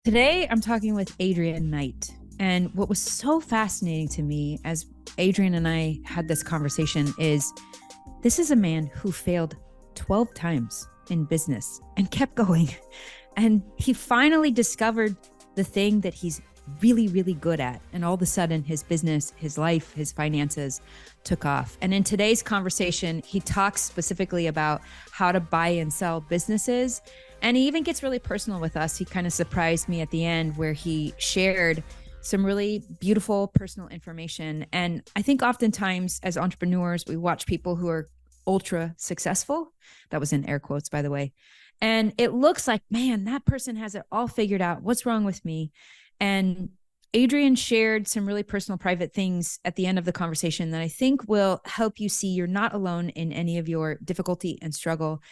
Today, I'm talking with Adrian Knight. And what was so fascinating to me as Adrian and I had this conversation is this is a man who failed 12 times in business and kept going. And he finally discovered the thing that he's really, really good at. And all of a sudden, his business, his life, his finances took off. And in today's conversation, he talks specifically about how to buy and sell businesses. And he even gets really personal with us. He kind of surprised me at the end where he shared some really beautiful personal information. And I think oftentimes as entrepreneurs, we watch people who are ultra successful. That was in air quotes, by the way. And it looks like, man, that person has it all figured out. What's wrong with me? And Adrian shared some really personal, private things at the end of the conversation that I think will help you see you're not alone in any of your difficulty and struggle.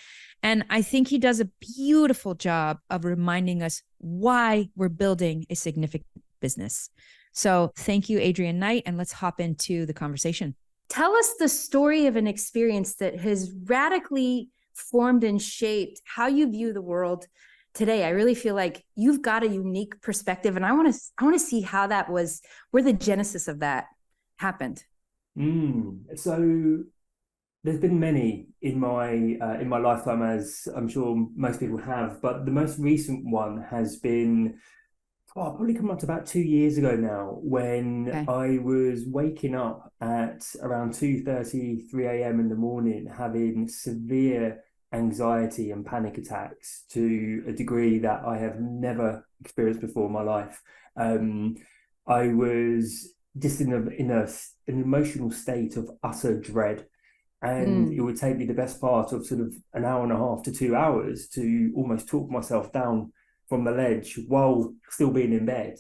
And I think he does a beautiful job of reminding us why we're building a significant business. So thank you, Adrian Knight, and let's hop into the conversation. Tell us the story of an experience that has radically formed and shaped how you view the world today. I really feel like you've got a unique perspective, and I want to see how that was, where the genesis of that happened. So there's been many in my lifetime, as I'm sure most people have, but the most recent one has been probably come up to about 2 years ago now, when Okay. I was waking up at around 2:30, 3 a.m. in the morning, having severe anxiety and panic attacks to a degree that I have never experienced before in my life. Um, I was just in an emotional state of utter dread, and it Mm. would take me the best part of sort of an hour and a half to 2 hours to almost talk myself down from the ledge while still being in bed,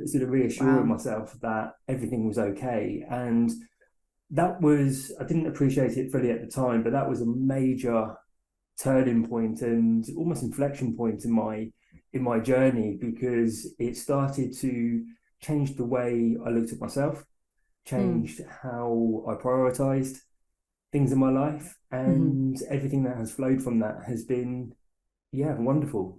sort of reassuring Wow. myself that everything was okay. And that was, I didn't appreciate it fully at the time, but that was a major turning point and almost inflection point in my journey, because it started to change the way I looked at myself, Mm. changed how I prioritized things in my life, Mm-hmm. and everything that has flowed from that has been, yeah, wonderful.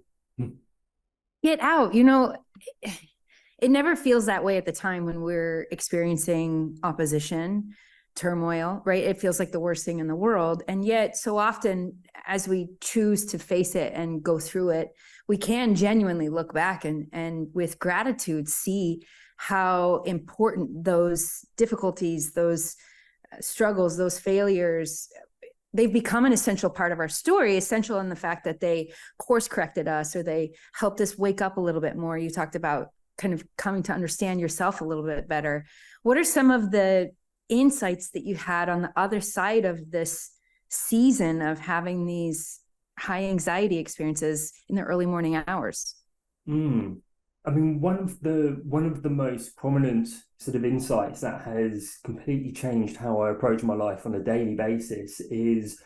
Get out. It never feels that way at the time when we're experiencing opposition, turmoil, right? It feels like the worst thing in the world. And yet, so often, as we choose to face it and go through it, we can genuinely look back and with gratitude see how important those difficulties, those struggles, those failures, they've become an essential part of our story, essential in the fact that they course corrected us or they helped us wake up a little bit more. You talked about kind of coming to understand yourself a little bit better. What are some of the insights that you had on the other side of this season of having these high anxiety experiences in the early morning hours? Mm. I mean, one of the most prominent sort of insights that has completely changed how I approach my life on a daily basis is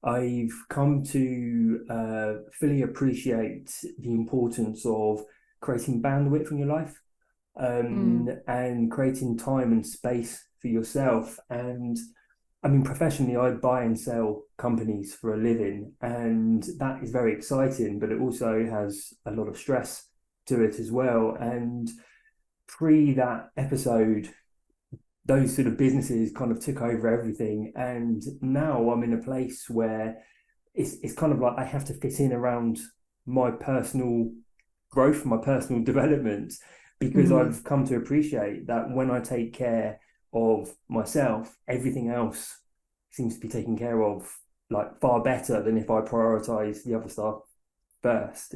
I've come to fully appreciate the importance of creating bandwidth in your life, Mm. and creating time and space for yourself. And I mean, professionally, I buy and sell companies for a living, and that is very exciting, but it also has a lot of stress to it as well. And pre that episode, those sort of businesses kind of took over everything. And now I'm in a place where it's kind of like I have to fit in around my personal growth, my personal development, because Mm-hmm. I've come to appreciate that when I take care of myself, everything else seems to be taken care of like far better than if I prioritize the other stuff first.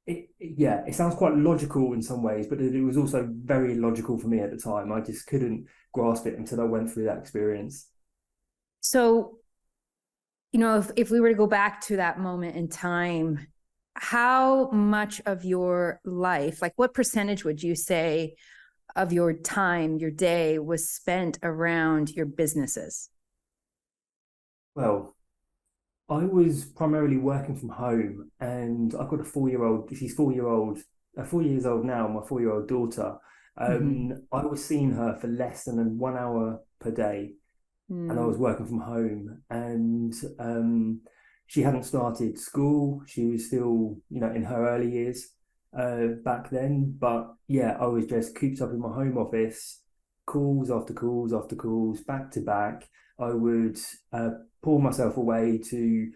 Yeah, it sounds quite logical in some ways, but it was also very logical for me at the time. I just couldn't grasp it until I went through that experience. So, if we were to go back to that moment in time, how much of your life, like what percentage would you say of your time, your day was spent around your businesses? Well, I was primarily working from home, and I've got a 4 year old. She's 4 year old, 4 years old now. My 4 year old daughter. Mm-hmm. I was seeing her for less than 1 hour per day, and I was Mm. working from home. And she hadn't started school. She was still, in her early years. back then. But yeah, I was just cooped up in my home office, calls after calls after calls, back to back. I would pull myself away to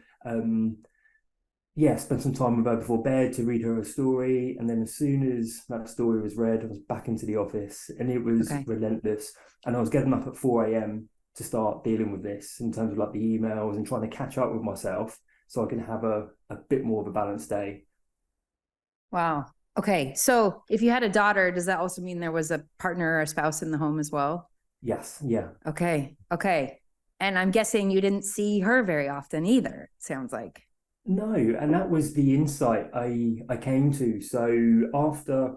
yeah, spend some time with her before bed to read her a story. And then as soon as that story was read, I was back into the office and it was Okay. relentless. And I was getting up at 4 a.m. to start dealing with this in terms of like the emails and trying to catch up with myself so I can have a bit more of a balanced day. Wow. Okay. So if you had a daughter, does that also mean there was a partner or a spouse in the home as well? Yes, yeah. Okay. Okay. And I'm guessing you didn't see her very often either, sounds like. No, and that was the insight I came to. So after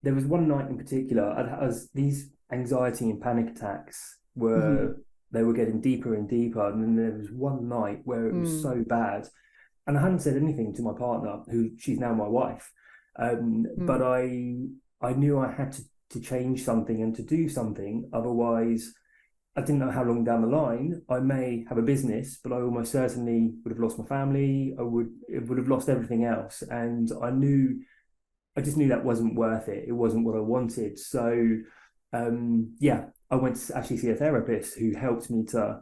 there was one night in particular, as these anxiety and panic attacks Mm-hmm. were they were getting deeper and deeper, and then there was one night where it was Mm, so bad, and I hadn't said anything to my partner, who she's now my wife, but mm, I knew I had to change something and to do something, otherwise. I didn't know how long down the line I may have a business, but I almost certainly would have lost my family. It would have lost everything else, and I just knew that wasn't worth it. It wasn't what I wanted. So, yeah, I went to actually see a therapist who helped me to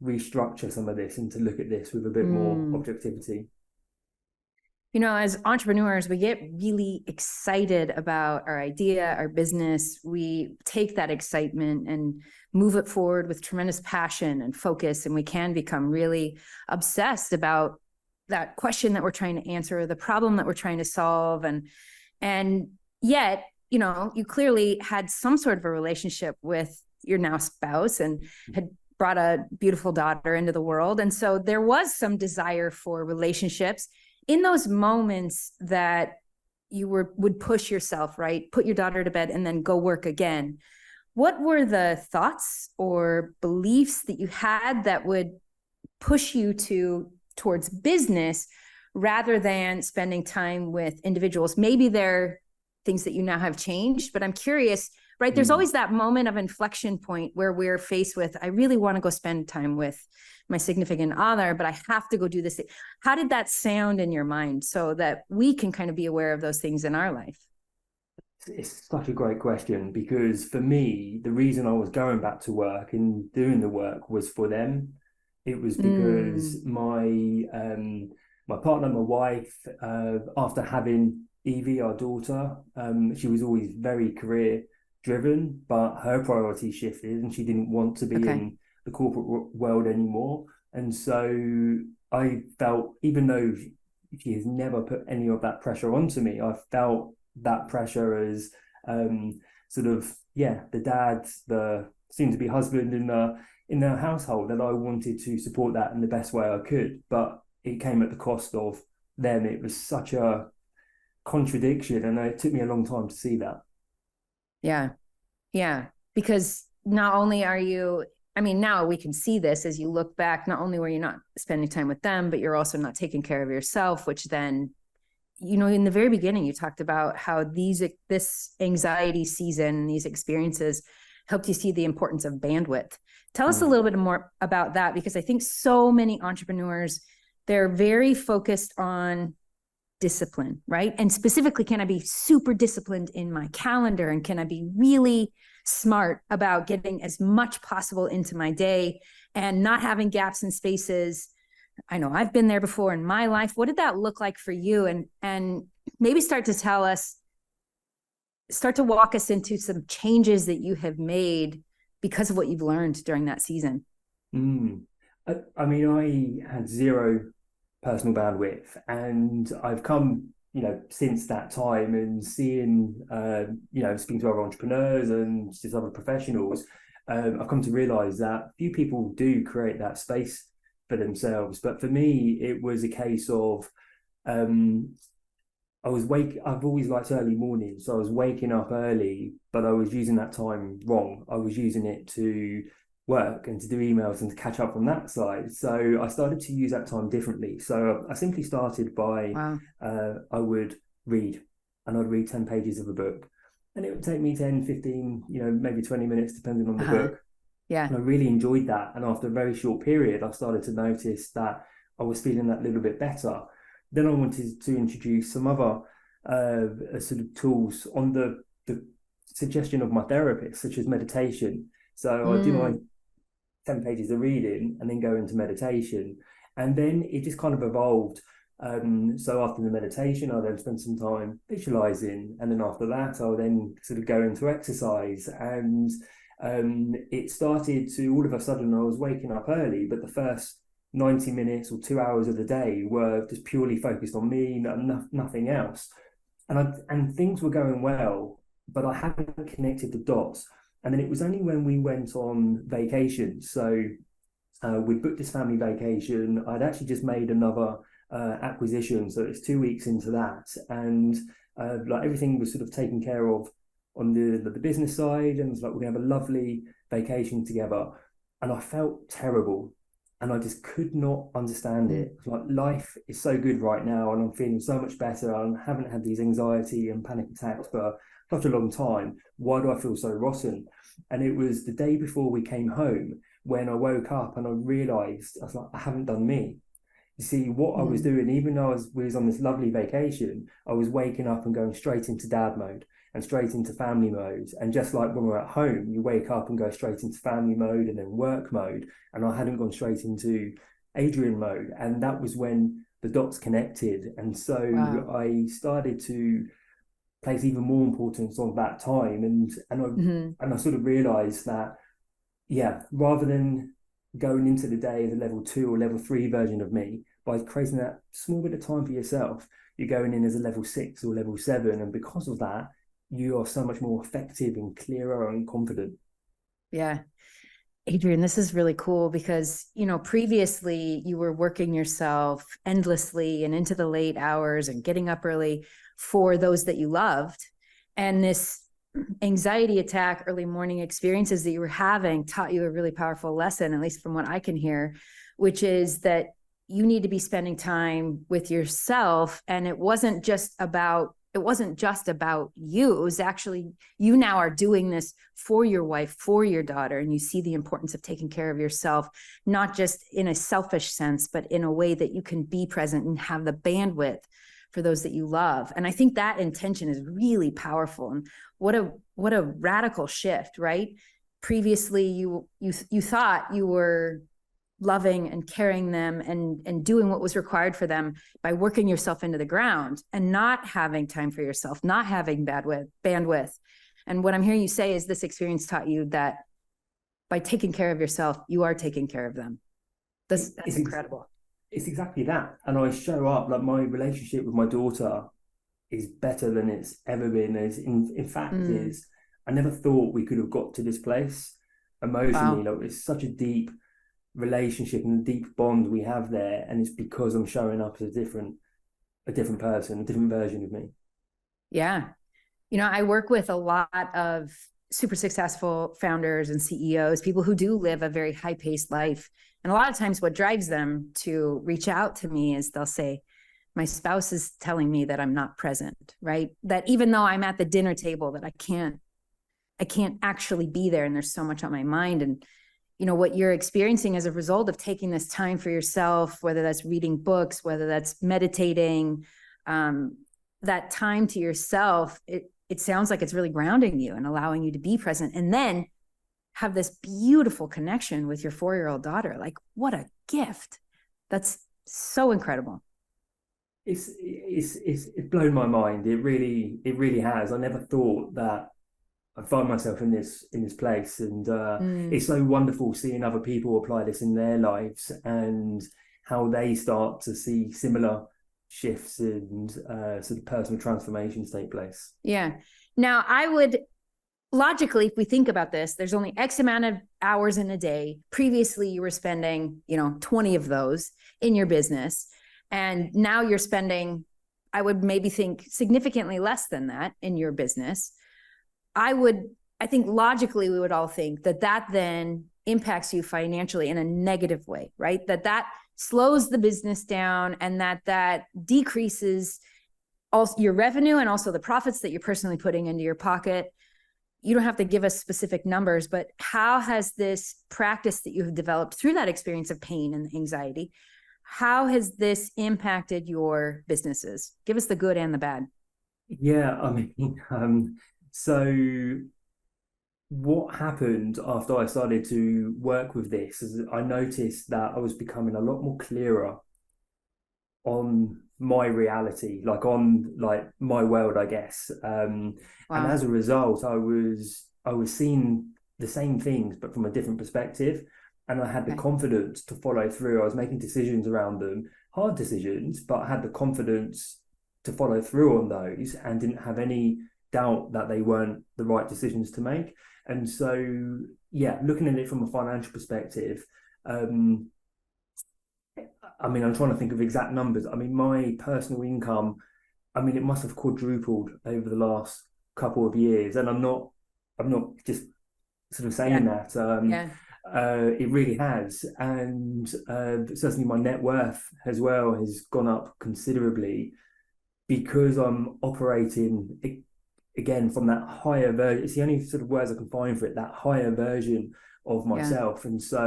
restructure some of this and to look at this with a bit more mm. objectivity. You know, as entrepreneurs, we get really excited about our idea, our business. We take that excitement and move it forward with tremendous passion and focus. And we can become really obsessed about that question that we're trying to answer, the problem that we're trying to solve. And yet, you know, you clearly had some sort of a relationship with your now spouse and had brought a beautiful daughter into the world. And so there was some desire for relationships in those moments that you would push yourself, right? Put your daughter to bed and then go work again. What were the thoughts or beliefs that you had that would push you towards business rather than spending time with individuals? Maybe they're things that you now have changed, but I'm curious, right? There's Mm. always that moment of inflection point where we're faced with, I really want to go spend time with my significant other, but I have to go do this. How did that sound in your mind so that we can kind of be aware of those things in our life? It's such a great question because for me, the reason I was going back to work and doing the work was for them. It was because Mm, my partner, my wife, after having Evie, our daughter, she was always very career driven, but her priorities shifted and she didn't want to be okay. in the corporate world anymore. And so I felt, even though she has never put any of that pressure onto me, I felt that pressure as sort of yeah, the dad, the soon to be husband in the household, that I wanted to support that in the best way I could, but it came at the cost of them. It was such a contradiction, and it took me a long time to see that. Yeah. Yeah. Because not only are you, I mean, now we can see this as you look back, not only were you not spending time with them, but you're also not taking care of yourself, which then, you know, in the very beginning, you talked about how this anxiety season, these experiences helped you see the importance of bandwidth. Tell us a Mm. little bit more about that, because I think so many entrepreneurs, they're very focused on discipline, right? And specifically, can I be super disciplined in my calendar? And can I be really smart about getting as much possible into my day and not having gaps and spaces? I know I've been there before in my life. What did that look like for you? And maybe start to walk us into some changes that you have made because of what you've learned during that season. Mm. I mean, I had zero personal bandwidth, and I've come, you know, since that time and seeing, you know, speaking to other entrepreneurs and just other professionals, I've come to realize that few people do create that space for themselves. But for me, it was a case of um, I've always liked early mornings, so I was waking up early, but I was using that time wrong. I was using it to work and to do emails and to catch up on that side. So I started to use that time differently. So I simply started by Wow. I would read, and I'd read 10 pages of a book, and it would take me 10, 15, you know, maybe 20 minutes depending on the Uh-huh. book. Yeah. And I really enjoyed that. And after a very short period, I started to notice that I was feeling that little bit better. then I wanted to introduce some other sort of tools on the suggestion of my therapist, such as meditation. So I do my 10 pages of reading and then go into meditation. And then it just kind of evolved. So after the meditation, I'll then spend some time visualizing. And then after that, I'll then sort of go into exercise. And it started to, all of a sudden, I was waking up early, but the first 90 minutes or 2 hours of the day were just purely focused on me, nothing else. And things were going well, but I hadn't connected the dots. And then it was only when we went on vacation. So we booked this family vacation. I'd actually just made another acquisition. So it's 2 weeks into that. And like everything was sort of taken care of on the business side. And it's like, we're going to have a lovely vacation together. And I felt terrible. And I just could not understand it. Like, life is so good right now, and I'm feeling so much better. I haven't had these anxiety and panic attacks for such a long time. Why do I feel so rotten? And it was the day before we came home when I woke up and I realized, I was like, I haven't done me. You see, what I was doing, even though we was on this lovely vacation, I was waking up and going straight into dad mode and straight into family mode. And just like when we're at home, you wake up and go straight into family mode and then work mode. And I hadn't gone straight into Adrian mode. And that was when the dots connected. And so I started to place even more importance on that time. And I sort of realized that, yeah, rather than going into the day as a level 2 or level 3 version of me, by creating that small bit of time for yourself, you're going in as a level 6 or level 7. And because of that, you are so much more effective and clearer and confident. Yeah. Adrian, this is really cool because, you know, previously you were working yourself endlessly and into the late hours and getting up early for those that you loved. And this anxiety attack, early morning experiences that you were having taught you a really powerful lesson, at least from what I can hear, which is that you need to be spending time with yourself. And it wasn't just about you. It was actually, you now are doing this for your wife, for your daughter, and you see the importance of taking care of yourself, not just in a selfish sense, but in a way that you can be present and have the bandwidth for those that you love. And I think that intention is really powerful. And what a radical shift, right? Previously, you thought you were loving and carrying them and doing what was required for them by working yourself into the ground and not having time for yourself, not having bandwidth. And what I'm hearing you say is this experience taught you that by taking care of yourself, you are taking care of them. That's incredible. It's exactly that. And I show up, like, my relationship with my daughter is better than it's ever been. In fact, is I never thought we could have got to this place emotionally. Wow. Like, it's such a deep relationship and a deep bond we have there, and it's because I'm showing up as a different person, a different version of me. Yeah. You know, I work with a lot of super successful founders and CEOs, people who do live a very high-paced life. And a lot of times what drives them to reach out to me is they'll say, my spouse is telling me that I'm not present, right? That even though I'm at the dinner table, that I can't actually be there. And there's so much on my mind. And you know, what you're experiencing as a result of taking this time for yourself, whether that's reading books, whether that's meditating, that time to yourself, it sounds like it's really grounding you and allowing you to be present, and then have this beautiful connection with your 4-year-old daughter. Like, what a gift. That's so incredible. It's blown my mind. It really has. I never thought that I find myself in this place, and it's so wonderful seeing other people apply this in their lives and how they start to see similar shifts and sort of personal transformations take place. Yeah. Now, I would logically, if we think about this, there's only X amount of hours in a day. Previously, you were spending, 20 of those in your business, and now you're spending, I would maybe think, significantly less than that in your business. I think logically we would all think that then impacts you financially in a negative way, right? That slows the business down, and that decreases also your revenue and also the profits that you're personally putting into your pocket. You don't have to give us specific numbers, but how has this practice that you have developed through that experience of pain and anxiety, how has this impacted your businesses? Give us the good and the bad. Yeah, I mean, so what happened after I started to work with this is I noticed that I was becoming a lot more clearer on my reality, like on like my world, I guess. And Wow. as a result, I was seeing the same things but from a different perspective, and I had the Okay. confidence to follow through. I was making decisions around them, hard decisions, but I had the confidence to follow through on those and didn't have any doubt that they weren't the right decisions to make. And so, yeah, looking at it from a financial perspective, um, I mean, I'm trying to think of exact numbers. I mean, my personal income, I mean, it must have quadrupled over the last couple of years, and I'm not just sort of saying Yeah. that. Yeah. It really has, and certainly my net worth as well has gone up considerably because I'm operating again from that higher version. It's the only sort of words I can find for it, that higher version of Yeah. myself. And so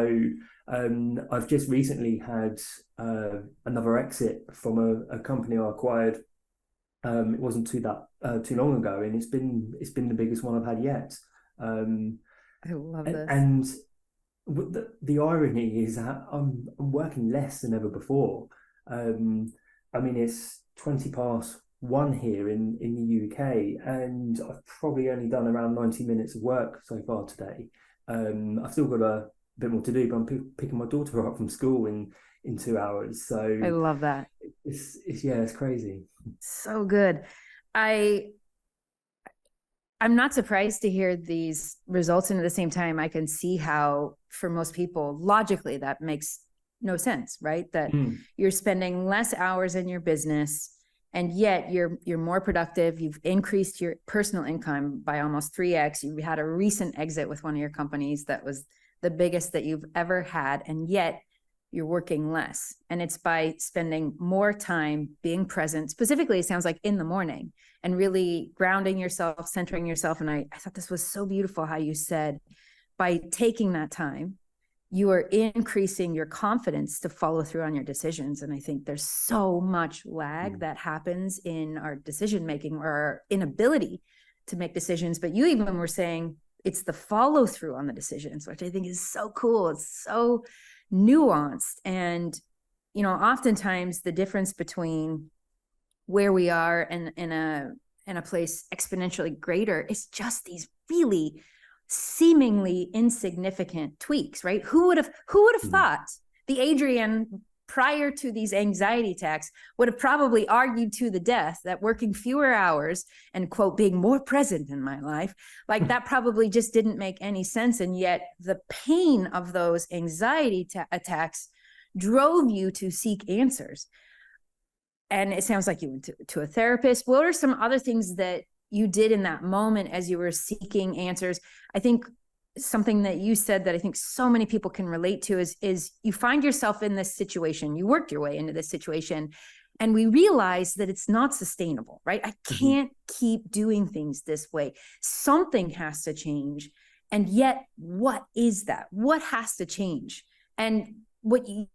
I've just recently had another exit from a company I acquired. It wasn't too long ago, and it's been the biggest one I've had yet. Um, I love and, this. and the irony is that I'm working less than ever before. I mean, it's 20 past 1 here in the UK, and I've probably only done around 90 minutes of work so far today. I've still got a bit more to do, but I'm picking my daughter up from school in 2 hours. I So love that. it's yeah, it's crazy. So good. I I'm not surprised to hear these results, and at the same time I can see how for most people logically that makes no sense, right? That Mm, you're spending less hours in your business and yet you're more productive. You've increased your personal income by almost 3x. You had a recent exit with one of your companies that was the biggest that you've ever had, and yet you're working less. And it's by spending more time being present. Specifically, it sounds like in the morning, and really grounding yourself, centering yourself. And I thought this was so beautiful how you said, by taking that time, you are increasing your confidence to follow through on your decisions. And I think there's so much lag mm, that happens in our decision making or our inability to make decisions. But you even were saying it's the follow through on the decisions, which I think is so cool. It's so nuanced. And, you know, oftentimes the difference between where we are and in a place exponentially greater is just these really seemingly insignificant tweaks, right? Who would have mm. thought the Adrian prior to these anxiety attacks would have probably argued to the death that working fewer hours and quote being more present in my life, like that probably just didn't make any sense. And yet the pain of those anxiety attacks drove you to seek answers. And it sounds like you went to a therapist. What are some other things that you did in that moment as you were seeking answers? I think something that you said that I think so many people can relate to is you find yourself in this situation, you worked your way into this situation, and we realize that it's not sustainable, right? I Mhm. can't keep doing things this way. Something has to change. And yet, what is that? What has to change? And what you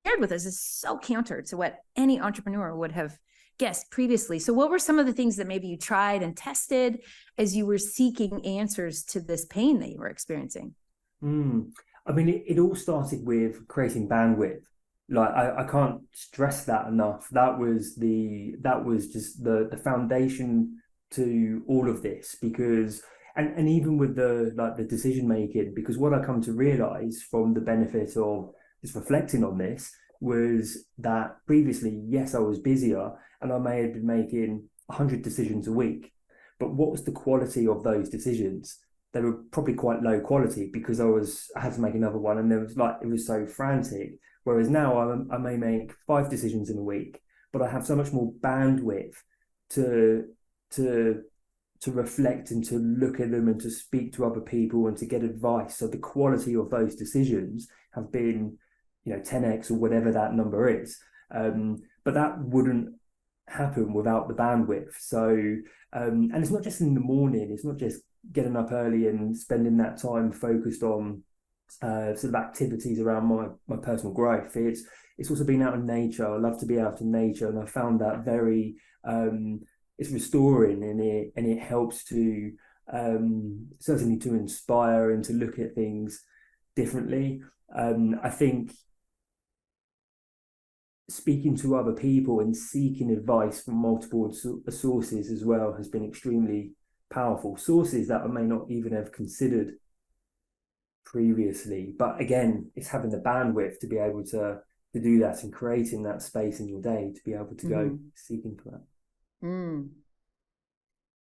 shared with us is so counter to what any entrepreneur would have guessed previously. So what were some of the things that maybe you tried and tested as you were seeking answers to this pain that you were experiencing? Mm. I mean, it all started with creating bandwidth. Like I can't stress that enough. That was just the foundation to all of this because and even with the like the decision making, because what I come to realize from the benefit of just reflecting on this was that previously, yes, I was busier and I may have been making 100 decisions a week, but what was the quality of those decisions? They were probably quite low quality because I had to make another one, and there was like it was so frantic. Whereas now I may make 5 decisions in a week, but I have so much more bandwidth to to to reflect and to look at them and to speak to other people and to get advice. So the quality of those decisions have been, 10x or whatever that number is. But that wouldn't happen without the bandwidth. So, and it's not just in the morning. It's not just getting up early and spending that time focused on sort of activities around my personal growth. it's also being out in nature. I love to be out in nature, and I found that very it's restoring, and it helps to certainly to inspire and to look at things differently. I think speaking to other people and seeking advice from multiple sources as well has been extremely powerful. Sources that I may not even have considered previously. But again, it's having the bandwidth to be able to do that and creating that space in your day to be able to go seeking for that.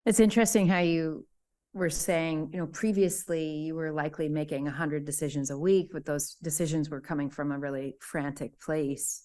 It's interesting how you were saying, previously you were likely making 100 decisions a week, but those decisions were coming from a really frantic place.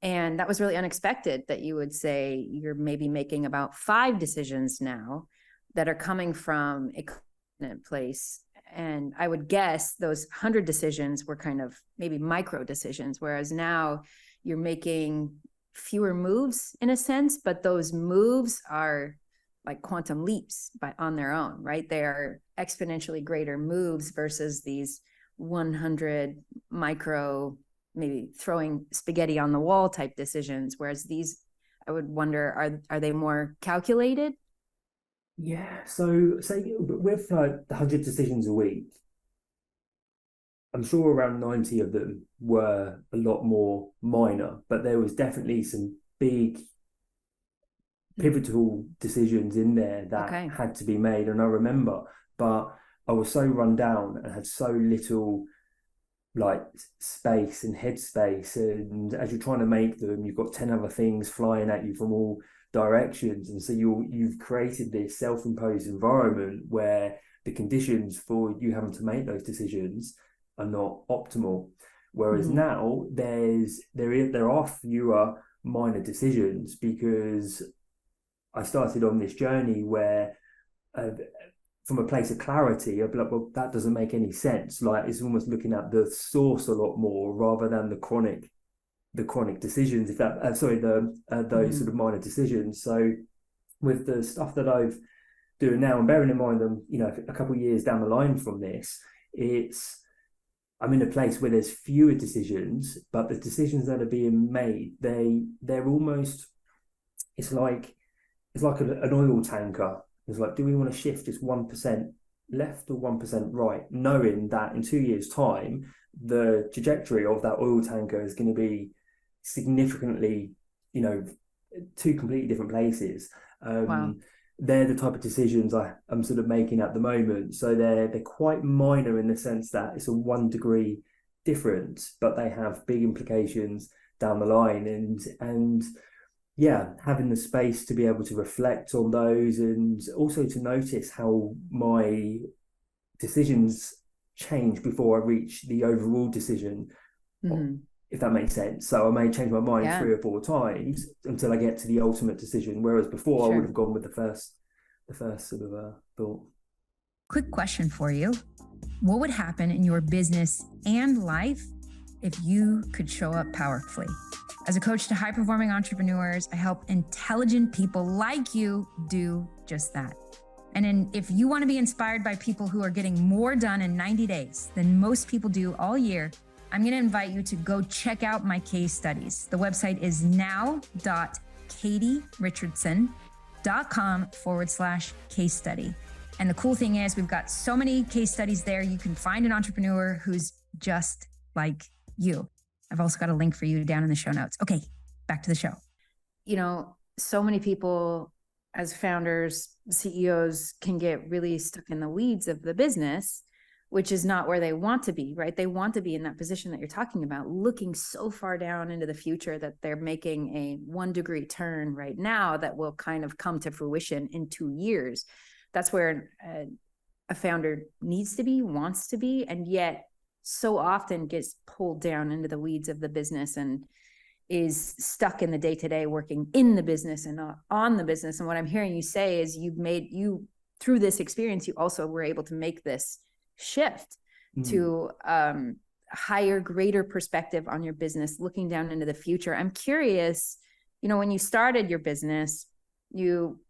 And that was really unexpected that you would say you're maybe making about 5 decisions now that are coming from a confident place. And I would guess those 100 decisions were kind of maybe micro decisions, whereas now you're making fewer moves in a sense, but those moves are like quantum leaps on their own, right? They are exponentially greater moves versus these 100 micro, maybe throwing spaghetti on the wall type decisions. Whereas these, I would wonder, are they more calculated? Yeah. So say with like the 100 decisions a week, I'm sure around 90 of them were a lot more minor, but there was definitely some big pivotal decisions in there that had to be made. And I remember, but I was so run down and had so little like space and headspace, and as you're trying to make them, you've got 10 other things flying at you from all directions, and so you've created this self-imposed environment where the conditions for you having to make those decisions are not optimal. Whereas now there are fewer minor decisions, because I started on this journey where from a place of clarity, I'd be like, well, that doesn't make any sense. Like, it's almost looking at the source a lot more rather than the chronic decisions, if that those sort of minor decisions. So with the stuff that I've doing now, and bearing in mind them, a couple of years down the line from this, I'm in a place where there's fewer decisions, but the decisions that are being made, they're almost, it's like an oil tanker. It's like, do we want to shift just 1% left or 1% right, knowing that in 2 years' time, the trajectory of that oil tanker is going to be significantly, two completely different places. Wow. They're the type of decisions I'm sort of making at the moment. So they're quite minor in the sense that it's a 1 degree difference, but they have big implications down the line. And yeah, having the space to be able to reflect on those, and also to notice how my decisions change before I reach the overall decision, if that makes sense. So I may change my mind 3 or 4 times until I get to the ultimate decision, whereas before I would have gone with the first sort of thought. Quick question for you. What would happen in your business and life if you could show up powerfully? As a coach to high-performing entrepreneurs, I help intelligent people like you do just that. And if you want to be inspired by people who are getting more done in 90 days than most people do all year, I'm going to invite you to go check out my case studies. The website is now.katierichardson.com/case study. And the cool thing is we've got so many case studies there. You can find an entrepreneur who's just like you. I've also got a link for you down in the show notes. Okay, back to the show. So many people as founders, CEOs can get really stuck in the weeds of the business, which is not where they want to be, right? They want to be in that position that you're talking about, looking so far down into the future that they're making a 1 degree turn right now that will kind of come to fruition in 2 years. That's where a founder needs to be, wants to be, and yet so often gets pulled down into the weeds of the business and is stuck in the day-to-day working in the business and not on the business. And what I'm hearing you say is through this experience, you also were able to make this shift to higher, greater perspective on your business, looking down into the future. I'm curious, when you started your business, you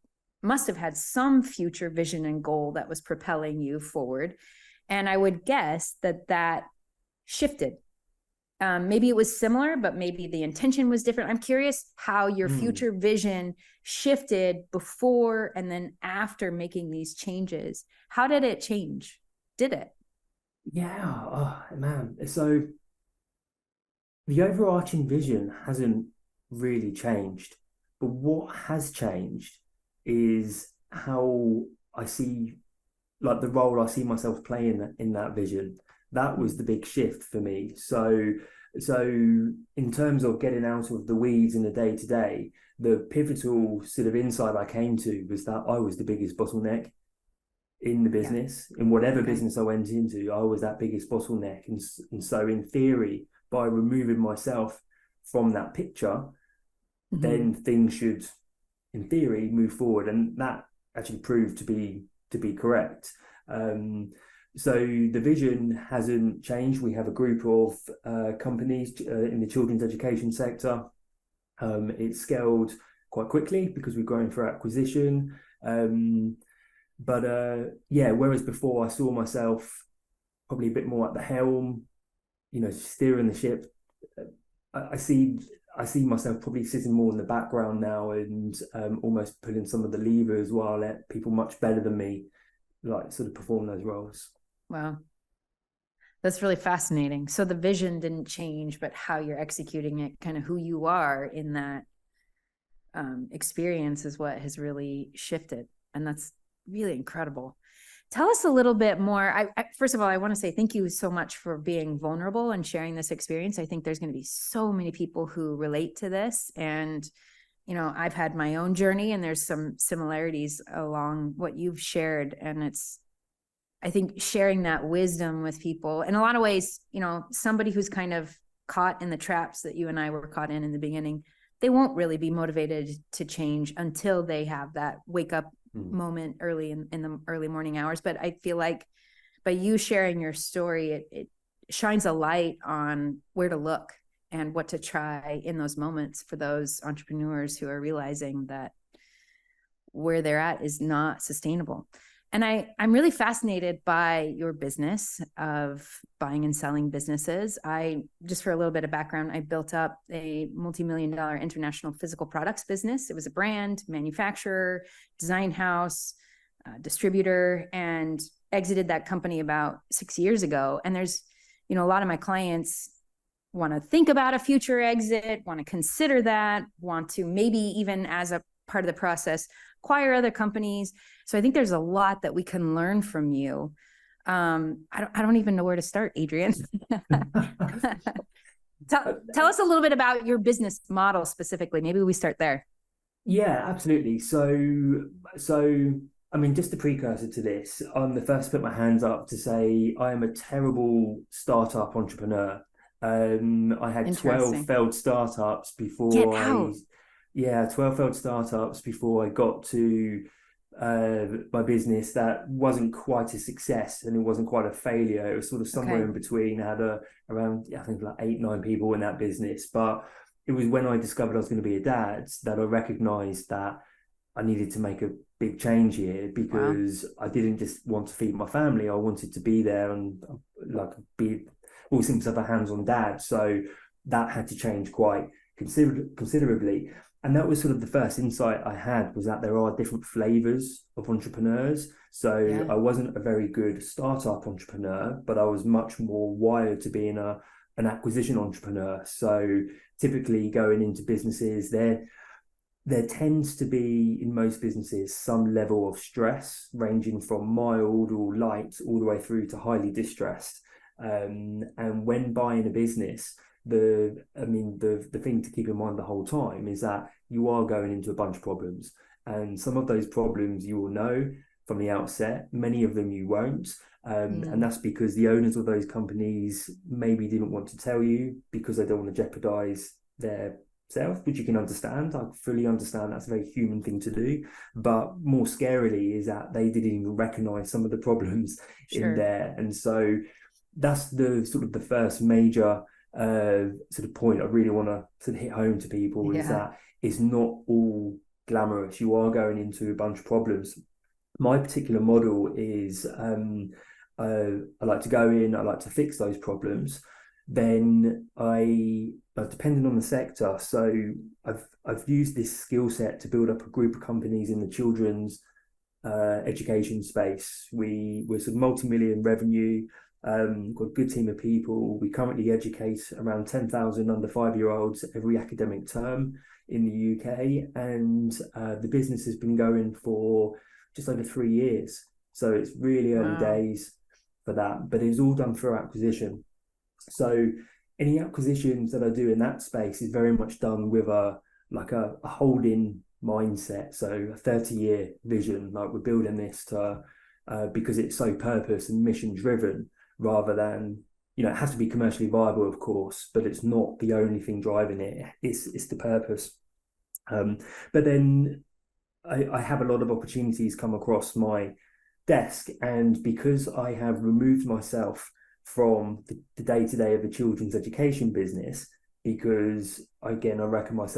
must have had some future vision and goal that was propelling you forward. And I would guess that shifted maybe it was similar, but maybe the intention was different. I'm curious how your future vision shifted before and then after making these changes. How did it change? Did it? Yeah, oh man. So the overarching vision hasn't really changed, but what has changed is how I see, like, the role I see myself playing in that vision. That was the big shift for me. So in terms of getting out of the weeds in the day to day, the pivotal sort of insight I came to was that I was the biggest bottleneck in the Yeah. business. In whatever Okay. business I went into, I was that biggest bottleneck. And so in theory, by removing myself from that picture, then things should, in theory, move forward. And that actually proved to be correct. So the vision hasn't changed. We have a group of companies in the children's education sector. It's scaled quite quickly because we're growing for acquisition. But yeah, whereas before I saw myself probably a bit more at the helm, steering the ship, I see myself probably sitting more in the background now and almost pulling some of the levers while I let people much better than me like sort of perform those roles. Wow. That's really fascinating. So the vision didn't change, but how you're executing it, kind of who you are in that experience is what has really shifted. And that's really incredible. Tell us a little bit more. First of all, I want to say thank you so much for being vulnerable and sharing this experience. I think there's going to be so many people who relate to this. And, I've had my own journey and there's some similarities along what you've shared. And I think sharing that wisdom with people in a lot of ways, somebody who's kind of caught in the traps that you and I were caught in the beginning, they won't really be motivated to change until they have that wake up moment early in the early morning hours. But I feel like by you sharing your story, it shines a light on where to look and what to try in those moments for those entrepreneurs who are realizing that where they're at is not sustainable. And I'm really fascinated by your business of buying and selling businesses. Just for a little bit of background, I built up a multi-million-dollar international physical products business. It was a brand, manufacturer, design house, distributor, and exited that company about 6 years ago. And there's, a lot of my clients want to think about a future exit, want to consider that, want to maybe even as a part of the process, acquire other companies. So I think there's a lot that we can learn from you. I don't even know where to start, Adrian. Tell us a little bit about your business model specifically. Maybe we start there. Yeah, absolutely. So I mean, just a precursor to this, I'm the first to put my hands up to say I am a terrible startup entrepreneur. I had 12 Interesting. failed startups Get before out. yeah, 12 failed startups before I got to my business that wasn't quite a success and it wasn't quite a failure. It was sort of somewhere Okay. in between. I had around, I think, like 8, 9 people in that business. But it was when I discovered I was going to be a dad that I recognized that I needed to make a big change here Wow. because I didn't just want to feed my family. I wanted to be there and like be all things of a hands-on dad. So that had to change quite considerably. And that was sort of the first insight I had, was that there are different flavors of entrepreneurs. So Yeah. I wasn't a very good startup entrepreneur, but I was much more wired to being an acquisition entrepreneur. So typically going into businesses, there tends to be, in most businesses, some level of stress ranging from mild or light all the way through to highly distressed. And when buying a business, the thing to keep in mind the whole time is that you are going into a bunch of problems, and some of those problems you will know from the outset, many of them you won't. And that's because the owners of those companies maybe didn't want to tell you because they don't want to jeopardize their self, which you can understand. I fully understand that's a very human thing to do. But more scarily is that they didn't even recognize some of the problems in Sure. there. And so that's the sort of the first major sort of point I really want to sort of hit home to people, is Yeah. that it's not all glamorous. You are going into a bunch of problems. My particular model is I like to go in, I like to fix those problems. then depending on the sector, so I've used this skill set to build up a group of companies in the children's education space. We're sort of multi-million revenue, got a good team of people. We currently educate around 10,000 under 5-year-olds every academic term in the UK, and the business has been going for just over 3 years. So it's really early days for that, but it's all done through acquisition. So any acquisitions that I do in that space is very much done with a holding mindset. So a 30-year vision, like we're building this to because it's so purpose and mission driven, rather than, it has to be commercially viable, of course, but it's not the only thing driving it. It's the purpose. But then I have a lot of opportunities come across my desk, and because I have removed myself from the day-to-day of the children's education business, because again I recognize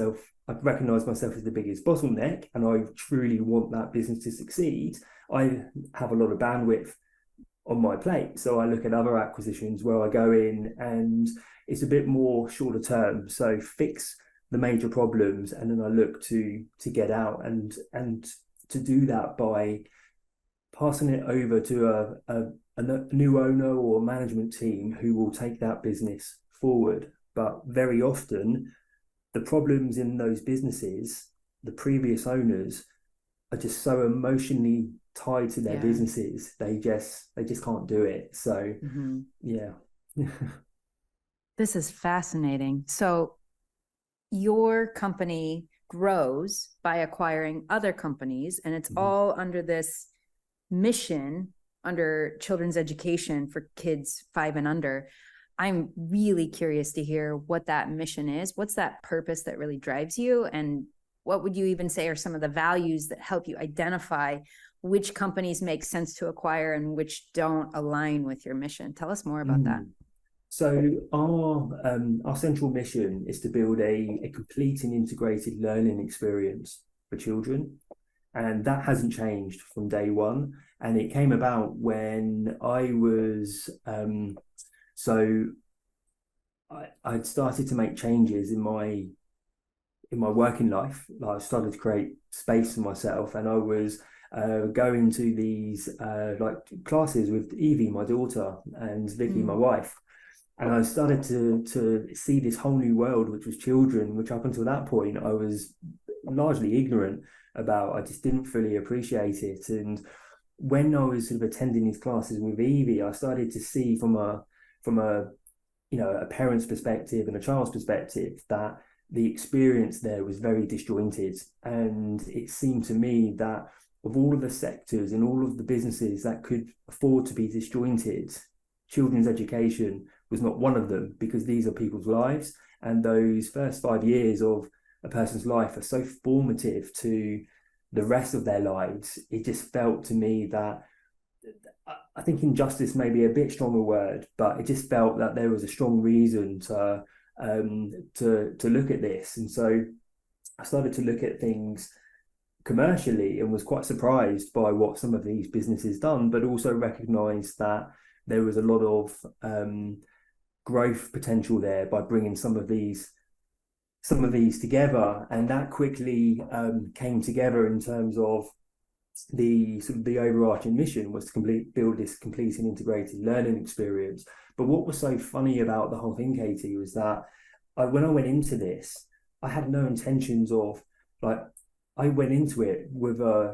myself as the biggest bottleneck, and I truly want that business to succeed. I have a lot of bandwidth on my plate, so I look at other acquisitions where I go in and it's a bit more shorter term, so fix the major problems, and then I look to get out, and to do that by passing it over to a new owner or management team who will take that business forward. But very often, the problems in those businesses, the previous owners are just so emotionally tied to their businesses, they just can't do it. So yeah. This is fascinating. So your company grows by acquiring other companies, and it's all under this mission, under children's education for kids 5 and under. I'm really curious to hear what that mission is. What's that purpose that really drives you? And what would you even say are some of the values that help you identify which companies make sense to acquire and which don't align with your mission? Tell us more about that. So our central mission is to build a complete and integrated learning experience for children. And that hasn't changed from day one. And it came about when I was, I'd started to make changes in my working life. Like I started to create space for myself, and I was going to these classes with Evie, my daughter, and Vicky, my wife. And I started to see this whole new world, which was children, which up until that point I was largely ignorant about. I just didn't fully appreciate it. And when I was sort of attending these classes with Evie, I started to see from a parent's perspective and a child's perspective that the experience there was very disjointed. And it seemed to me that of all of the sectors and all of the businesses that could afford to be disjointed, children's education was not one of them, because these are people's lives, and those first 5 years of a person's life are so formative to the rest of their lives. It just felt to me that, I think injustice may be a bit stronger word, but it just felt that there was a strong reason to look at this. And so I started to look at things commercially and was quite surprised by what some of these businesses done, but also recognized that there was a lot of growth potential there by bringing some of these together. And that quickly came together in terms of the overarching mission was to build this complete and integrated learning experience. But what was so funny about the whole thing, Katie, was that when I went into this, I had no intentions of, I went into it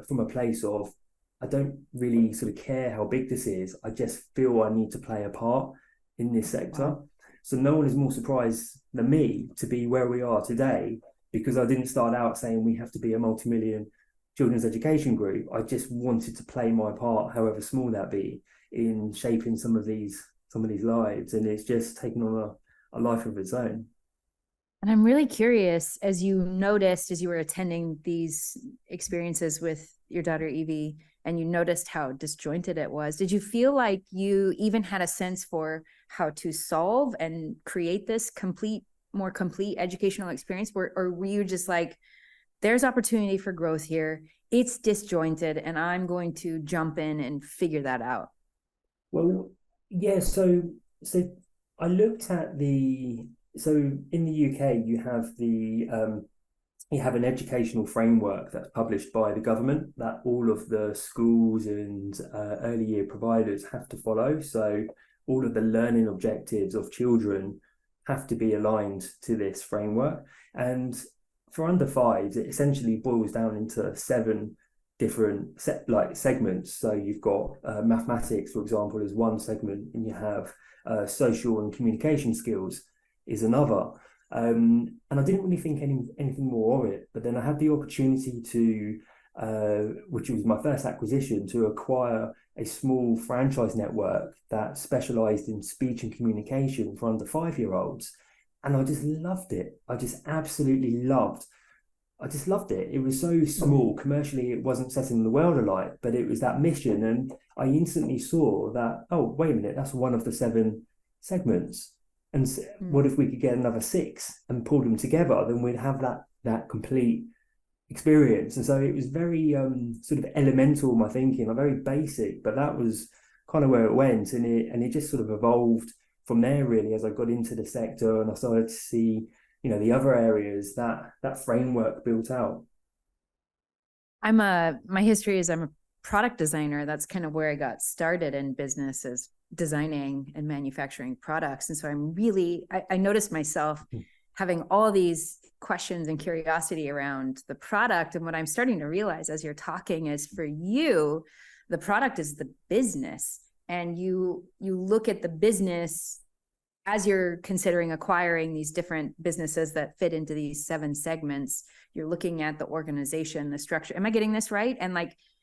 from a place of, I don't really sort of care how big this is. I just feel I need to play a part in this sector. Wow. So no one is more surprised than me to be where we are today, because I didn't start out saying we have to be a multi-million children's education group. I just wanted to play my part, however small that be, in shaping some of these lives. And it's just taken on a life of its own. And I'm really curious, as you noticed, as you were attending these experiences with your daughter, Evie, and you noticed how disjointed it was, did you feel like you even had a sense for how to solve and create this more complete educational experience? Or were you just like, there's opportunity for growth here, it's disjointed, and I'm going to jump in and figure that out? Well, yeah, so I looked at so in the UK you have an educational framework that's published by the government that all of the schools and early year providers have to follow. So all of the learning objectives of children have to be aligned to this framework. And for under fives, it essentially boils down into seven different segments. So you've got mathematics, for example, as one segment, and you have social and communication skills is another. And I didn't really think anything more of it, but then I had the opportunity which was my first acquisition, to acquire a small franchise network that specialized in speech and communication for under 5-year-olds. And I just loved it. I just absolutely loved I just loved it. It was so small. Commercially, it wasn't setting the world alight, but it was that mission. And I instantly saw that, oh, wait a minute, that's one of the seven segments. And what if we could get another six and pull them together? Then we'd have that complete experience. And so it was very sort of elemental, my thinking, like very basic, but that was kind of where it went. And it just sort of evolved from there, really, as I got into the sector and I started to see, the other areas that framework built out. My history is I'm a product designer. That's kind of where I got started in business, is designing and manufacturing products. And so I noticed myself having all these questions and curiosity around the product. And what I'm starting to realize as you're talking is, for you, the product is the business. And you look at the business as you're considering acquiring these different businesses that fit into these seven segments. You're looking at the organization, the structure. Am I getting this right? And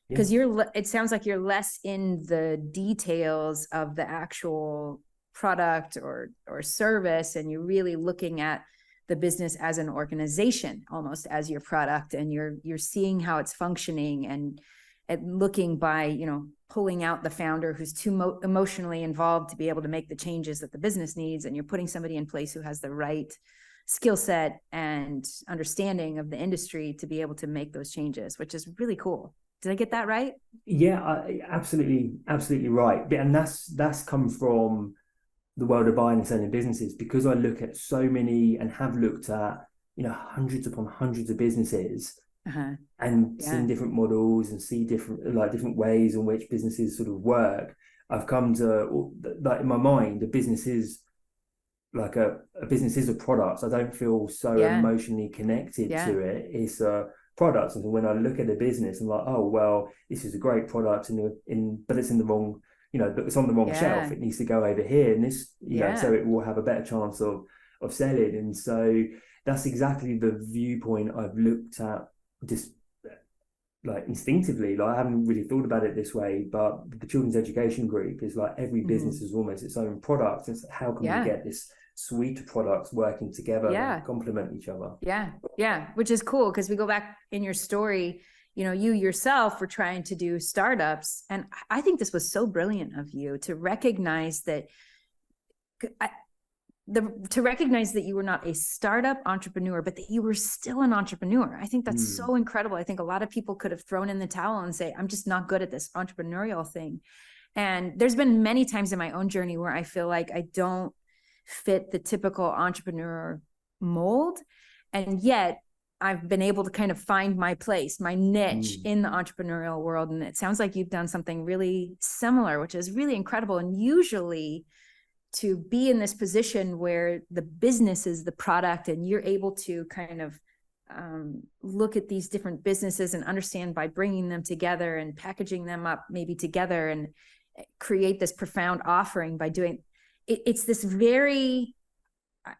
because it sounds like you're less in the details of the actual product or service, and you're really looking at the business as an organization, almost as your product, and you're seeing how it's functioning and looking by, pulling out the founder who's too emotionally involved to be able to make the changes that the business needs, and you're putting somebody in place who has the right skill set and understanding of the industry to be able to make those changes, which is really cool. Did I get that right? Yeah, absolutely right. And that's come from the world of buying and selling businesses, because I look at so many and have looked at, hundreds upon hundreds of businesses, and seen different models and see different ways in which businesses sort of work. I've come to, in my mind, a business is a product. I don't feel so emotionally connected to it. It's a product. And so when I look at a business, I'm like, oh, well, this is a great product but it's in the wrong, it's on the wrong shelf. It needs to go over here. And this, so it will have a better chance of selling. And so that's exactly the viewpoint I've looked at, just instinctively. I haven't really thought about it this way, but the children's education group is every business is almost its own product. It's how can we get this suite of products working together and complement each other? Which is cool, because we go back in your story, you yourself were trying to do startups, and I think this was so brilliant of you to recognize that you were not a startup entrepreneur, but that you were still an entrepreneur. I think that's so incredible. I think a lot of people could have thrown in the towel and say, I'm just not good at this entrepreneurial thing. And there's been many times in my own journey where I feel like I don't fit the typical entrepreneur mold. And yet I've been able to kind of find my place, my niche in the entrepreneurial world. And it sounds like you've done something really similar, which is really incredible. And usually, to be in this position where the business is the product and you're able to kind of look at these different businesses and understand by bringing them together and packaging them up maybe together and create this profound offering by doing it's this very,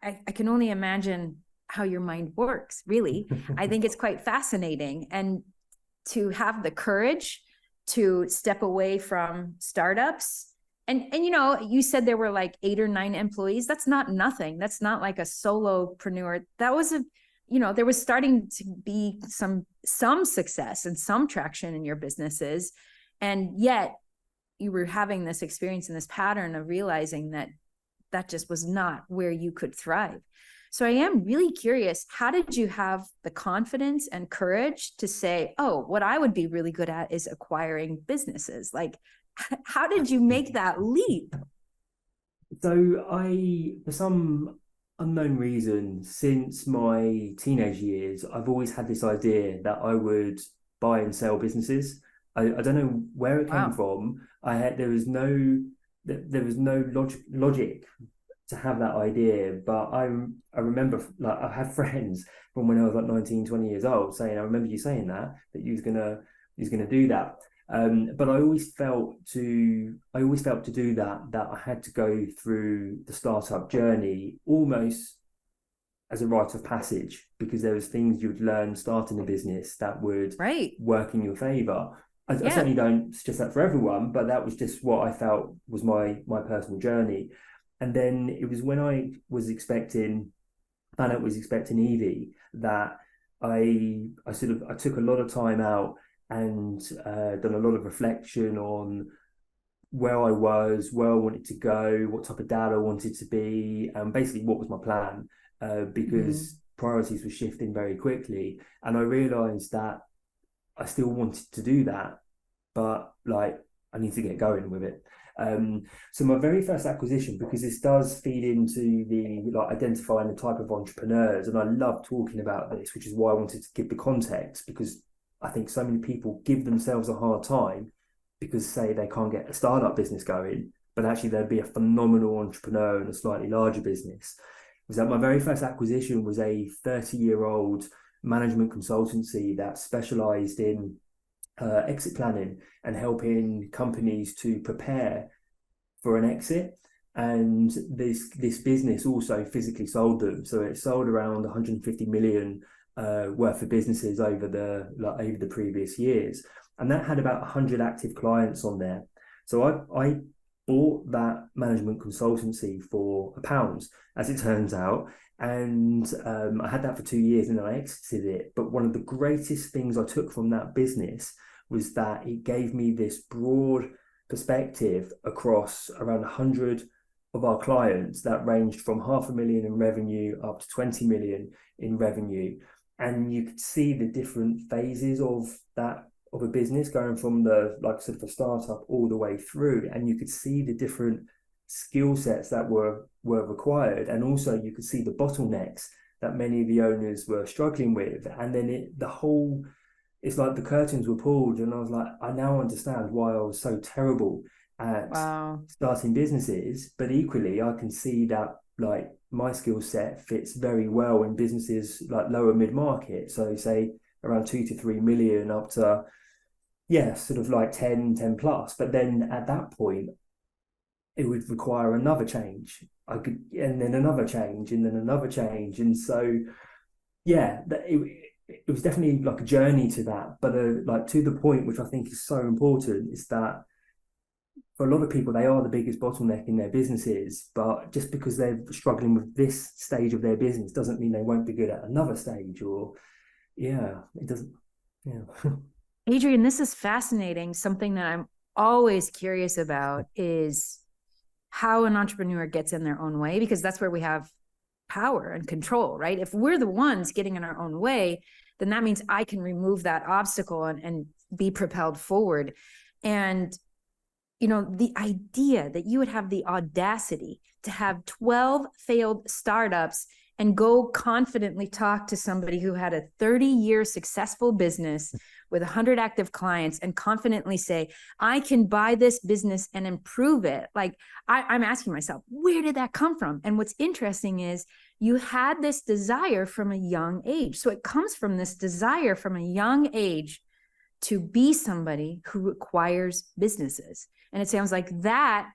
I can only imagine how your mind works, really. I think it's quite fascinating. And to have the courage to step away from startups. And you said there were 8 or 9 employees. That's not nothing. That's not like a solopreneur. That was there was starting to be some success and some traction in your businesses. And yet you were having this experience and this pattern of realizing that just was not where you could thrive. So I am really curious, how did you have the confidence and courage to say, oh, what I would be really good at is acquiring businesses? How did you make that leap? So for some unknown reason, since my teenage years, I've always had this idea that I would buy and sell businesses. I don't know where it came Wow. from. There was no logic to have that idea. But I remember, like, I had friends from when I was like 19, 20 years old saying, I remember you saying that you was gonna do that. But I always felt to do that I had to go through the startup journey almost as a rite of passage, because there was things you would learn starting a business that would Right. work in your favor. I Yeah. certainly don't suggest that for everyone, but that was just what I felt was my personal journey. And then it was when found out was expecting Evie, that I took a lot of time out and done a lot of reflection on where I was, where I wanted to go, what type of dad I wanted to be, and basically what was my plan. Mhm. Because priorities were shifting very quickly, and I realised that I still wanted to do that, but like I need to get going with it. So my very first acquisition, because this does feed into the like identifying the type of entrepreneurs, and I love talking about this, which is why I wanted to give the context, because I think so many people give themselves a hard time because say they can't get a startup business going, but actually they'd be a phenomenal entrepreneur in a slightly larger business. Was that my very first acquisition was a 30-year-old management consultancy that specialized in exit planning and helping companies to prepare for an exit. And this business also physically sold them, so it sold around 150 million worth of businesses over the previous years, and that had about 100 active clients on there. So I bought that management consultancy for £1, as it turns out. And I had that for 2 years and then I exited it. But one of the greatest things I took from that business was that it gave me this broad perspective across around 100 of our clients that ranged from 500,000 in revenue up to 20 million in revenue. And you could see the different phases of a business going from the like sort of a startup all the way through, and you could see the different skill sets that were required, and also you could see the bottlenecks that many of the owners were struggling with. And then the whole it's like the curtains were pulled, and I was like, I now understand why I was so terrible at Wow. starting businesses. But equally, I can see that like my skill set fits very well in businesses like lower mid market. So say around 2 to 3 million up to yeah, sort of like 10 plus. But then at that point, it would require another change. And then another change, and then another change. And so yeah, it was definitely like a journey to that. But like to the point, which I think is so important, is that for a lot of people, they are the biggest bottleneck in their businesses. But just because they're struggling with this stage of their business doesn't mean they won't be good at another stage. Or yeah, it doesn't. Yeah. Adrian, this is fascinating. Something that I'm always curious about is how an entrepreneur gets in their own way, because that's where we have power and control, right? If we're the ones getting in our own way, then that means I can remove that obstacle and be propelled forward. And the idea that you would have the audacity to have 12 failed startups and go confidently talk to somebody who had a 30-year successful business with 100 active clients and confidently say, I can buy this business and improve it. Like, I'm asking myself, where did that come from? And what's interesting is you had this desire from a young age. So it comes from this desire from a young age to be somebody who acquires businesses. And it sounds like that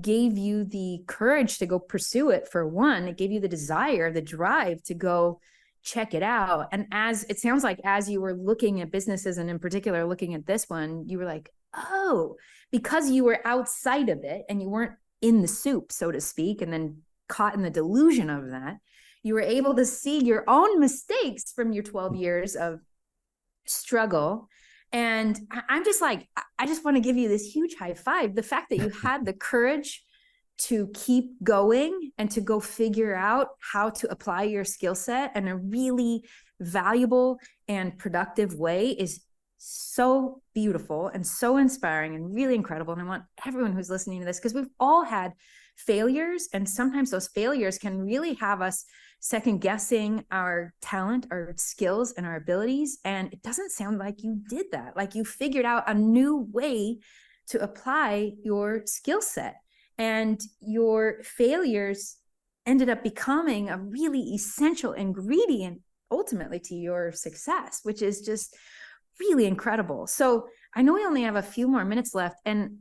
gave you the courage to go pursue it. For one, it gave you the desire, the drive to go check it out. And as it sounds like, as you were looking at businesses, and in particular looking at this one, you were like, oh, because you were outside of it and you weren't in the soup, so to speak, and then caught in the delusion of that, you were able to see your own mistakes from your 12 years of struggle. And I'm just like, I just want to give you this huge high five. The fact that you had the courage to keep going and to go figure out how to apply your skill set in a really valuable and productive way is so beautiful and so inspiring and really incredible. And I want everyone who's listening to this, because we've all had failures, and sometimes those failures can really have us second guessing our talent, our skills, and our abilities. And it doesn't sound like you did that. Like you figured out a new way to apply your skill set, and your failures ended up becoming a really essential ingredient ultimately to your success, which is just really incredible. So I know we only have a few more minutes left, and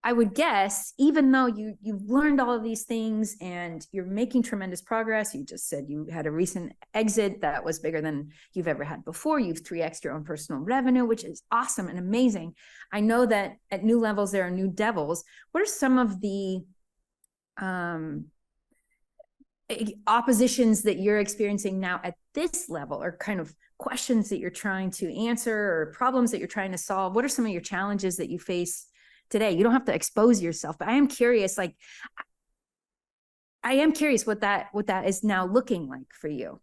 I would guess, even though you've learned all of these things and you're making tremendous progress, you just said you had a recent exit that was bigger than you've ever had before. You've 3x'd your own personal revenue, which is awesome and amazing. I know that at new levels, there are new devils. What are some of the oppositions that you're experiencing now at this level, or kind of questions that you're trying to answer, or problems that you're trying to solve? What are some of your challenges that you face today? You don't have to expose yourself, but I am curious, what that is now looking like for you.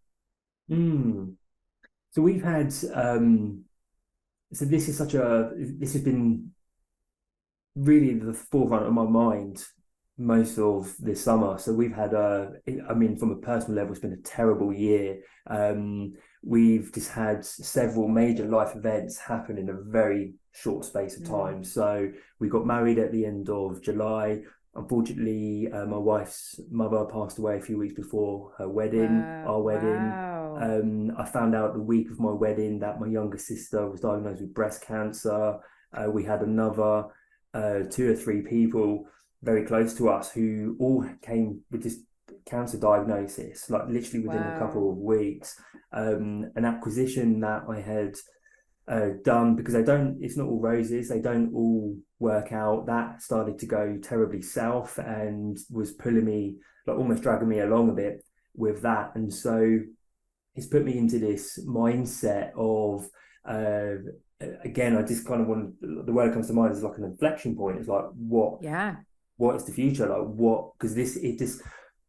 So we've had so this has been really the forefront of my mind most of this summer. So we've had I mean, from a personal level, it's been a terrible year. We've just had several major life events happen in a very short space of time. So we got married at the end of July. Unfortunately, my wife's mother passed away a few weeks before her wedding, our wedding. Wow. I found out the week of my wedding that my younger sister was diagnosed with breast cancer. We had another 2 or 3 people very close to us who all came with this cancer diagnosis, like literally within a couple of weeks. An acquisition that I had done, because it's not all roses, they don't all work out, that started to go terribly south and was pulling me, like almost dragging me along a bit with that. And so it's put me into this mindset of again, I just kind of want, the word that comes to mind is like an inflection point. It's like, what is the future, like what, because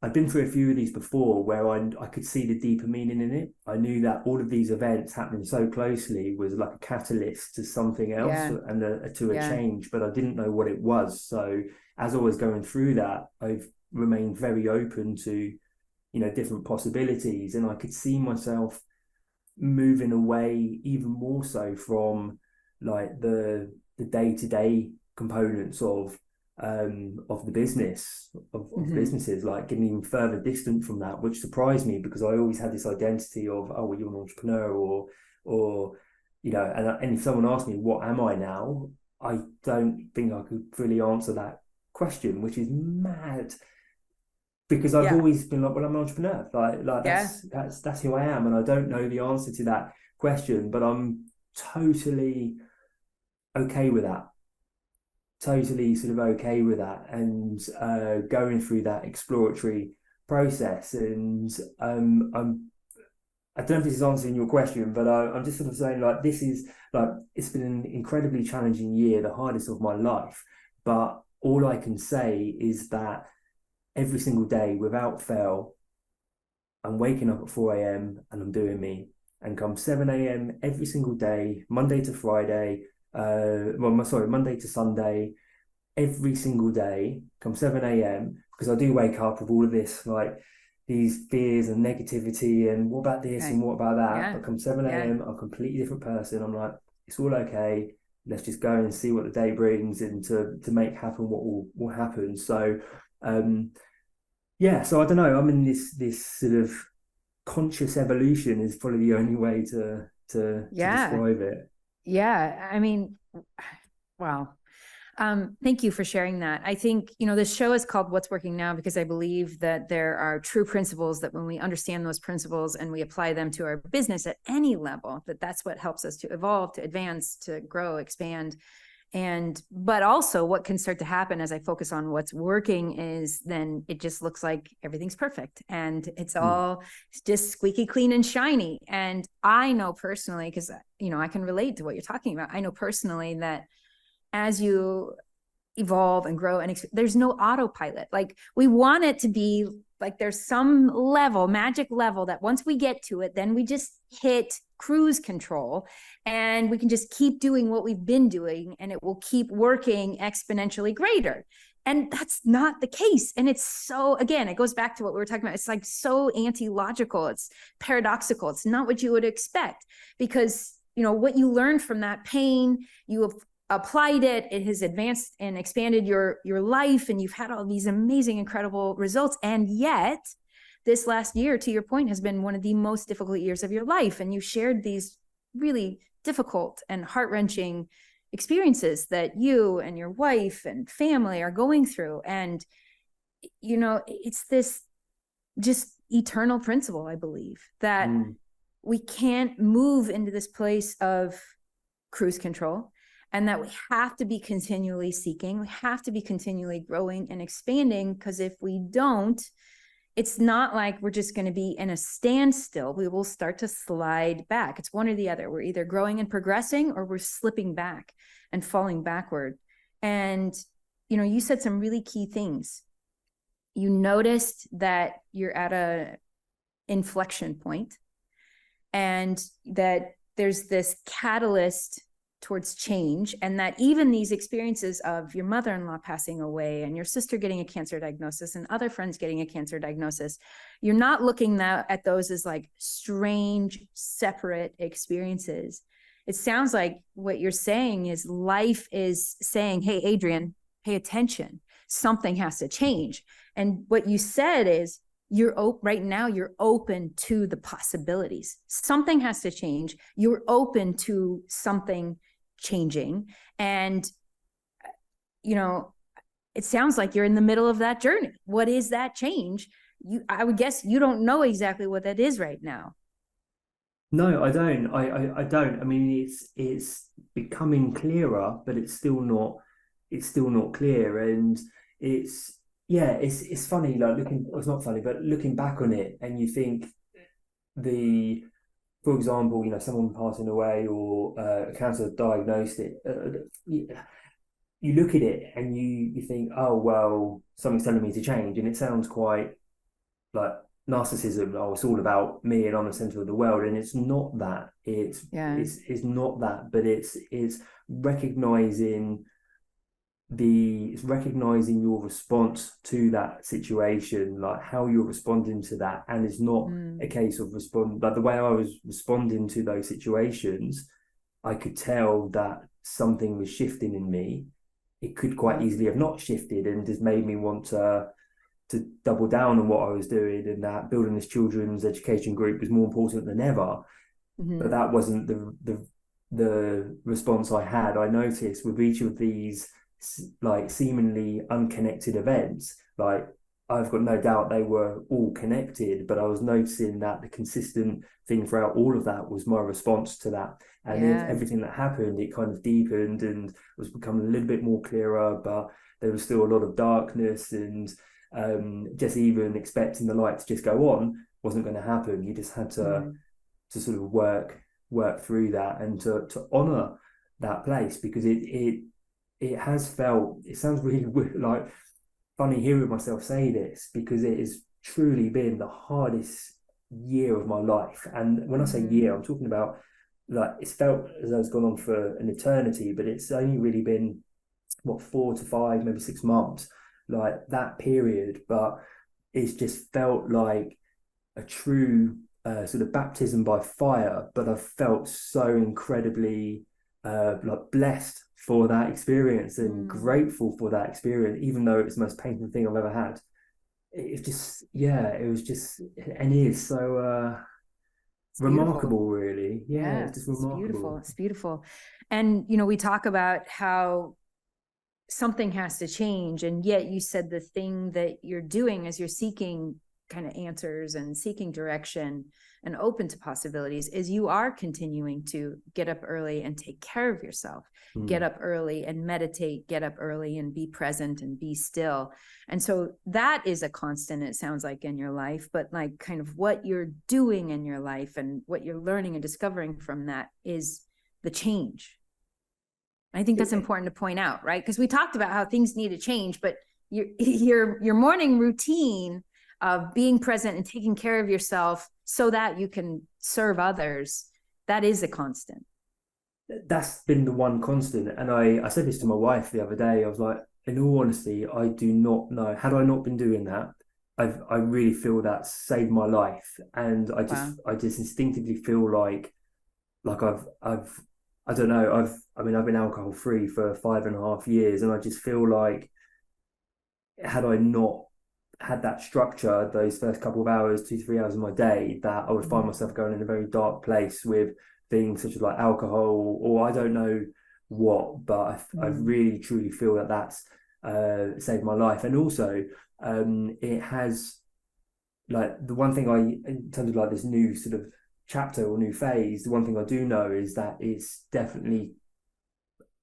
I've been through a few of these before where I could see the deeper meaning in it. I knew that all of these events happening so closely was like a catalyst to something else, and to a change, but I didn't know what it was. So as I was going through that, I've remained very open to, different possibilities, and I could see myself moving away even more so from like the day-to-day components of the business of businesses, like getting even further distant from that, which surprised me, because I always had this identity of, oh, well, you're an entrepreneur, or and if someone asked me what am I now, I don't think I could really answer that question, which is mad, because I've always been like, well, I'm an entrepreneur, like that's who I am, and I don't know the answer to that question, but I'm totally okay with that. Totally sort of okay with that, and going through that exploratory process. And I don't know if this is answering your question, but I'm just sort of saying, like, this is like, it's been an incredibly challenging year, the hardest of my life, but all I can say is that every single day without fail, I'm waking up at 4 a.m. and I'm doing me, and come 7 a.m. every single day, Monday to Friday, Monday to Sunday, every single day, come 7 a.m., because I do wake up with all of this, like these fears and negativity, and what about this and what about that? But come 7 a.m., I'm a completely different person. I'm like, it's all okay. Let's just go and see what the day brings, and to make happen what will happen. So, so I don't know. I'm in this sort of conscious evolution is probably the only way to describe it. Yeah. I mean, wow. Thank you for sharing that. I think, this show is called What's Working Now because I believe that there are true principles that when we understand those principles and we apply them to our business at any level, that's what helps us to evolve, to advance, to grow, expand. But also what can start to happen as I focus on what's working is then it just looks like everything's perfect and it's all just squeaky clean and shiny. And I know personally, because, I can relate to what you're talking about. I know personally that as you evolve and grow, and there's no autopilot. Like we want it to be like there's some level, magic level, that once we get to it, then we just hit cruise control and we can just keep doing what we've been doing and it will keep working exponentially greater. And that's not the case. And it's so, again, it goes back to what we were talking about. It's like so anti-logical. It's paradoxical. It's not what you would expect because, you know, what you learned from that pain, you have applied it, it has advanced and expanded your life, and you've had all these amazing, incredible results. And yet this last year, to your point, has been one of the most difficult years of your life. And you shared these really difficult and heart-wrenching experiences that you and your wife and family are going through. And, you know, it's this just eternal principle, I believe, that we can't move into this place of cruise control and that we have to be continually seeking. We have to be continually growing and expanding, because if we don't, it's not like we're just going to be in a standstill. We will start to slide back. It's one or the other. We're either growing and progressing or we're slipping back and falling backward. And, you know, you said some really key things. You noticed that you're at a inflection point and that there's this catalyst towards change, and that even these experiences of your mother-in-law passing away and your sister getting a cancer diagnosis and other friends getting a cancer diagnosis, you're not looking at those as like strange, separate experiences. It sounds like what you're saying is life is saying, hey, Adrian, pay attention. Something has to change. And what you said is right now you're open to the possibilities. Something has to change. You're open to something changing. And, you know, it sounds like you're in the middle of that journey. What is that change? I would guess you don't know exactly what that is right now. No, I don't. I don't. I mean, it's becoming clearer, but it's still not clear. And it's funny, like it's not funny, but looking back on it, and you think for example, you know, someone passing away or a cancer diagnosed, you look at it and you think, oh well, something's telling me to change, and it sounds quite like narcissism. Oh, it's all about me and I'm the center of the world, and it's not that. It's not that, but it's recognizing your response to that situation, like how you're responding to that. And it's not a case of like the way I was responding to those situations, I could tell that something was shifting in me. It could quite easily have not shifted and just made me want to double down on what I was doing, and that building this children's education group was more important than ever. But that wasn't the response I had. I noticed with each of these like seemingly unconnected events, like I've got no doubt they were all connected, but I was noticing that the consistent thing throughout all of that was my response to that. And everything that happened, it kind of deepened and was becoming a little bit more clearer, but there was still a lot of darkness, and just even expecting the light to just go on wasn't going to happen. You just had to sort of work through that and to honor that place, because it has felt, it sounds really like funny hearing myself say this, because it has truly been the hardest year of my life. And when I say year, I'm talking about like it's felt as though it's gone on for an eternity, but it's only really been 4 to 5, maybe 6 months, like that period. But it's just felt like a true sort of baptism by fire. But I've felt so incredibly like blessed for that experience and grateful for that experience, even though it's the most painful thing I've ever had. It just, it was just, and is so remarkable, really. It's just remarkable. It's beautiful. And, you know, we talk about how something has to change, and yet you said the thing that you're doing as you're seeking kind of answers and seeking direction and open to possibilities is you are continuing to get up early and take care of yourself, get up early and meditate, get up early and be present and be still. And so that is a constant, it sounds like, in your life, but like kind of what you're doing in your life and what you're learning and discovering from that is the change. I think that's important to point out, right? Because we talked about how things need to change, but your morning routine of being present and taking care of yourself so that you can serve others That is a constant. That's been the one constant. And I said this to my wife the other day. I was like, in all honesty, I do not know. Had I not been doing that, I really feel that saved my life. And Wow. I just instinctively feel like I don't know, I mean I've been alcohol free for 5.5 years, and I just feel like had I not had that structure those first couple of hours, 2 to 3 hours of my day, that I would find Mhm. myself going in a very dark place with things such as like alcohol or I don't know what, but I Mhm. really truly feel that that's saved my life. And also it has like the one thing in terms of like this new sort of chapter or new phase, the one thing I do know is that it's definitely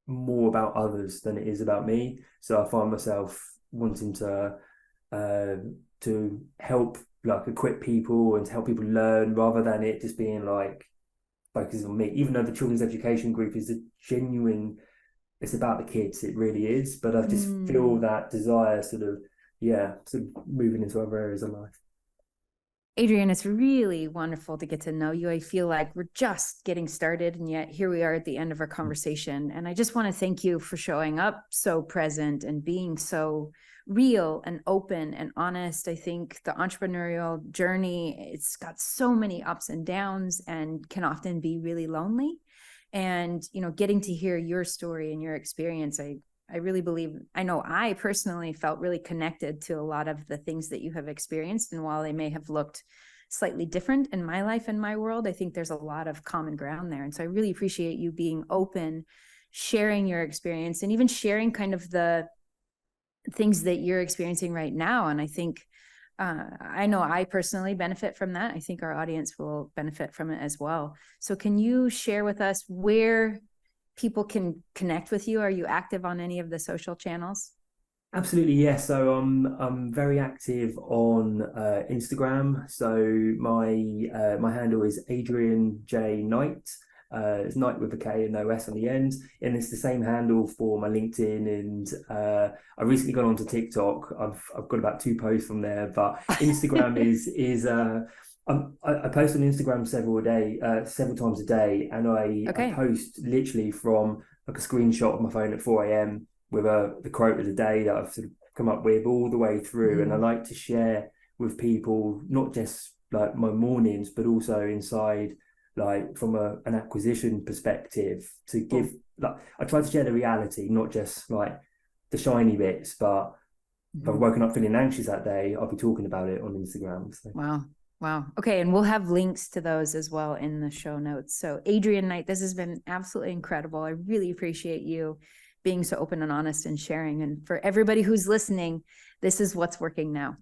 more about others than it is about me. So I find myself wanting uh, to help like equip people and to help people learn rather than it just being like focusing on me. Even though the children's education group is a genuine, it's about the kids, it really is. But I just feel Mm. that desire sort of, yeah, sort of moving into other areas of life. Adrian, it's really wonderful to get to know you. I feel like we're just getting started, and yet here we are at the end of our conversation. And I just want to thank you for showing up so present and being so real and open and honest. I think the entrepreneurial journey, it's got so many ups and downs and can often be really lonely. And, getting to hear your story and your experience, I really believe, I know I personally felt really connected to a lot of the things that you have experienced. And while they may have looked slightly different in my life and my world, I think there's a lot of common ground there. And so I really appreciate you being open, sharing your experience, and even sharing kind of the things that you're experiencing right now. And I think, I know I personally benefit from that. I think our audience will benefit from it as well. So can you share with us where people can connect with you? Are you active on any of the social channels? Absolutely, yes. So I'm very active on Instagram. So my handle is Adrian J Knight. It's Knight with a K and no S on the end, and it's the same handle for my LinkedIn. And I recently got onto TikTok. I've got about 2 posts from there, but Instagram is I post on Instagram several times a day, and I Okay. post literally from like a screenshot of my phone at 4 a.m. with the quote of the day that I've sort of come up with all the way through. And I Mhm. like to share with people, not just like my mornings, but also inside, like from an acquisition perspective, to give, Cool. like, I try to share the reality, not just like the shiny bits, but if I've Mhm. woken up feeling anxious that day, I'll be talking about it on Instagram. So. Wow. Wow. Okay. And we'll have links to those as well in the show notes. So, Adrian Knight, this has been absolutely incredible. I really appreciate you being so open and honest and sharing. And for everybody who's listening, this is what's working now.